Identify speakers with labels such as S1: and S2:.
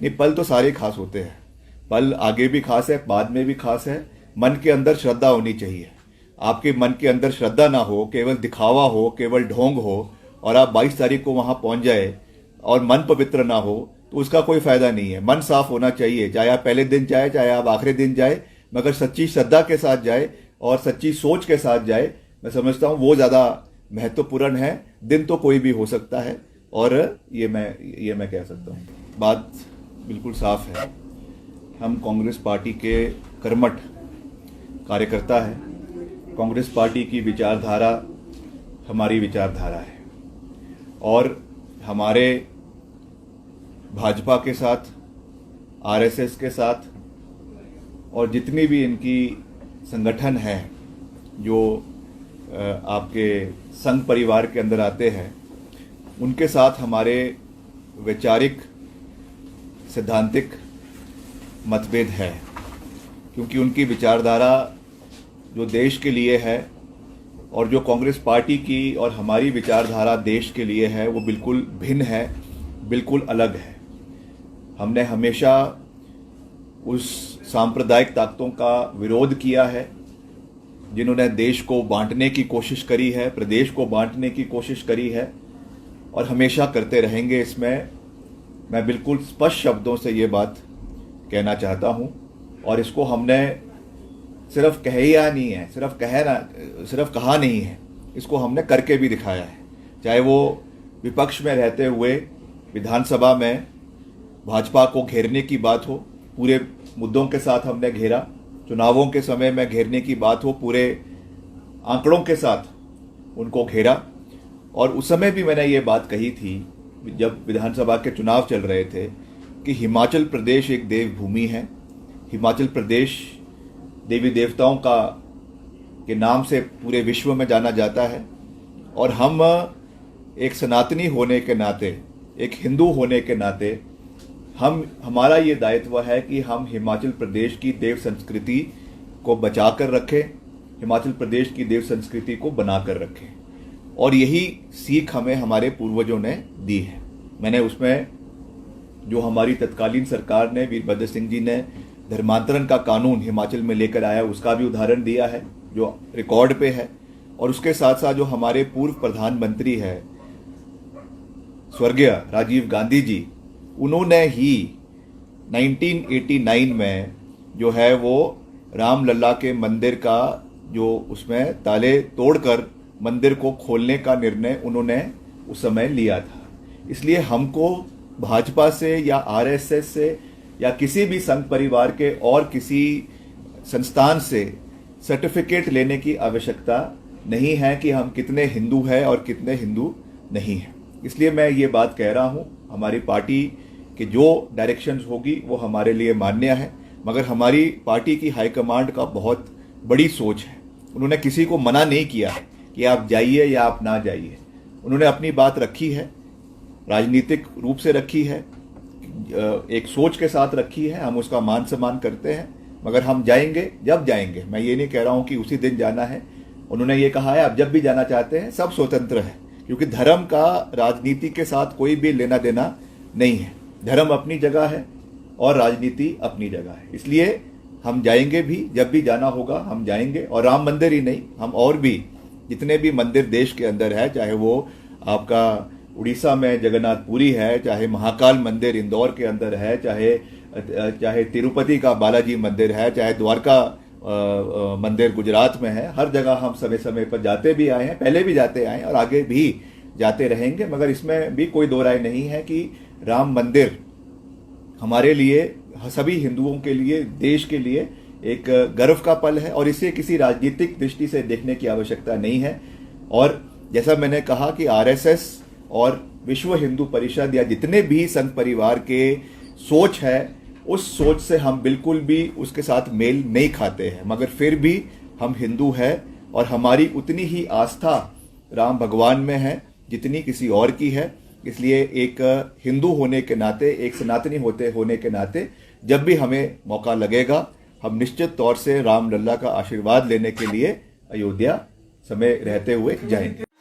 S1: नहीं, पल तो सारे खास होते हैं। पल आगे भी खास है, बाद में भी खास है। मन के अंदर श्रद्धा होनी चाहिए। आपके मन के अंदर श्रद्धा ना हो, केवल दिखावा हो, केवल ढोंग हो, और आप 22 तारीख को वहां पहुंच जाए और मन पवित्र ना हो, तो उसका कोई फायदा नहीं है। मन साफ होना चाहिए, चाहे आप पहले दिन जाए, चाहे आप आखिरी दिन जाए, मगर सच्ची श्रद्धा के साथ जाए और सच्ची सोच के साथ जाए। मैं समझता हूं वो ज्यादा महत्वपूर्ण है। दिन तो कोई भी हो सकता है, और ये मैं कह सकता हूं। बात बिल्कुल साफ है, हम कांग्रेस पार्टी के कर्मठ कार्यकर्ता हैं। कांग्रेस पार्टी की विचारधारा हमारी विचारधारा है, और हमारे भाजपा के साथ, आरएसएस के साथ, और जितनी भी इनकी संगठन हैं जो आपके संघ परिवार के अंदर आते हैं, उनके साथ हमारे वैचारिक सिद्धांतिक मतभेद है, क्योंकि उनकी विचारधारा जो देश के लिए है और जो कांग्रेस पार्टी की और हमारी विचारधारा देश के लिए है, वो बिल्कुल भिन्न है, बिल्कुल अलग है। हमने हमेशा उस सांप्रदायिक ताकतों का विरोध किया है जिन्होंने देश को बांटने की कोशिश करी है, प्रदेश को बांटने की कोशिश करी है, और हमेशा करते रहेंगे। इसमें मैं बिल्कुल स्पष्ट शब्दों से ये बात कहना चाहता हूं, और इसको हमने सिर्फ कहा नहीं है, सिर्फ कहा नहीं है, इसको हमने करके भी दिखाया है। चाहे वो विपक्ष में रहते हुए विधानसभा में भाजपा को घेरने की बात हो, पूरे मुद्दों के साथ हमने घेरा। चुनावों के समय में घेरने की बात हो, पूरे आंकड़ों के साथ उनको घेरा। और उस समय भी मैंने ये बात कही थी जब विधानसभा के चुनाव चल रहे थे कि हिमाचल प्रदेश एक देवभूमि है। हिमाचल प्रदेश देवी देवताओं का के नाम से पूरे विश्व में जाना जाता है, और हम एक सनातनी होने के नाते, एक हिंदू होने के नाते, हमारा ये दायित्व है कि हम हिमाचल प्रदेश की देव संस्कृति को बचा कर रखें, हिमाचल प्रदेश की देव संस्कृति को बनाकर रखें। और यही सीख हमें हमारे पूर्वजों ने दी है। मैंने उसमें जो हमारी तत्कालीन सरकार ने, वीरभद्र सिंह जी ने धर्मांतरण का कानून हिमाचल में लेकर आया, उसका भी उदाहरण दिया है जो रिकॉर्ड पे है। और उसके साथ साथ जो हमारे पूर्व प्रधानमंत्री है स्वर्गीय राजीव गांधी जी, उन्होंने ही 1989 में जो है वो रामलला के मंदिर का जो उसमें ताले तोड़कर मंदिर को खोलने का निर्णय उन्होंने उस समय लिया था। इसलिए हमको भाजपा से या आरएसएस से या किसी भी संघ परिवार के और किसी संस्थान से सर्टिफिकेट लेने की आवश्यकता नहीं है कि हम कितने हिंदू हैं और कितने हिंदू नहीं हैं। इसलिए मैं ये बात कह रहा हूं, हमारी पार्टी की जो डायरेक्शंस होगी वो हमारे लिए मान्य है, मगर हमारी पार्टी की हाईकमांड का बहुत बड़ी सोच है। उन्होंने किसी को मना नहीं किया है कि आप जाइए या आप ना जाइए। उन्होंने अपनी बात रखी है, राजनीतिक रूप से रखी है, एक सोच के साथ रखी है। हम उसका मान सम्मान करते हैं, मगर हम जाएंगे जब जाएंगे। मैं ये नहीं कह रहा हूं कि उसी दिन जाना है। उन्होंने ये कहा है आप जब भी जाना चाहते हैं, सब स्वतंत्र है, क्योंकि धर्म का राजनीति के साथ कोई भी लेना देना नहीं है। धर्म अपनी जगह है और राजनीति अपनी जगह है। इसलिए हम जाएंगे भी, जब भी जाना होगा हम जाएंगे। और राम मंदिर ही नहीं, हम और भी जितने भी मंदिर देश के अंदर है, चाहे वो आपका उड़ीसा में जगन्नाथपुरी है, चाहे महाकाल मंदिर इंदौर के अंदर है, चाहे तिरुपति का बालाजी मंदिर है, चाहे द्वारका मंदिर गुजरात में है, हर जगह हम समय समय पर जाते भी आए हैं, पहले भी जाते आए हैं और आगे भी जाते रहेंगे। मगर इसमें भी कोई दो राय नहीं है कि राम मंदिर हमारे लिए, सभी हिंदुओं के लिए, देश के लिए एक गर्व का पल है, और इसे किसी राजनीतिक दृष्टि से देखने की आवश्यकता नहीं है। और जैसा मैंने कहा कि आरएसएस और विश्व हिंदू परिषद या जितने भी संघ परिवार के सोच है, उस सोच से हम बिल्कुल भी उसके साथ मेल नहीं खाते हैं, मगर फिर भी हम हिंदू हैं और हमारी उतनी ही आस्था राम भगवान में है जितनी किसी और की है। इसलिए एक हिंदू होने के नाते, एक सनातनी होने के नाते, जब भी हमें मौका लगेगा, हम निश्चित तौर से राम लल्ला का आशीर्वाद लेने के लिए अयोध्या समय रहते हुए जाएंगे।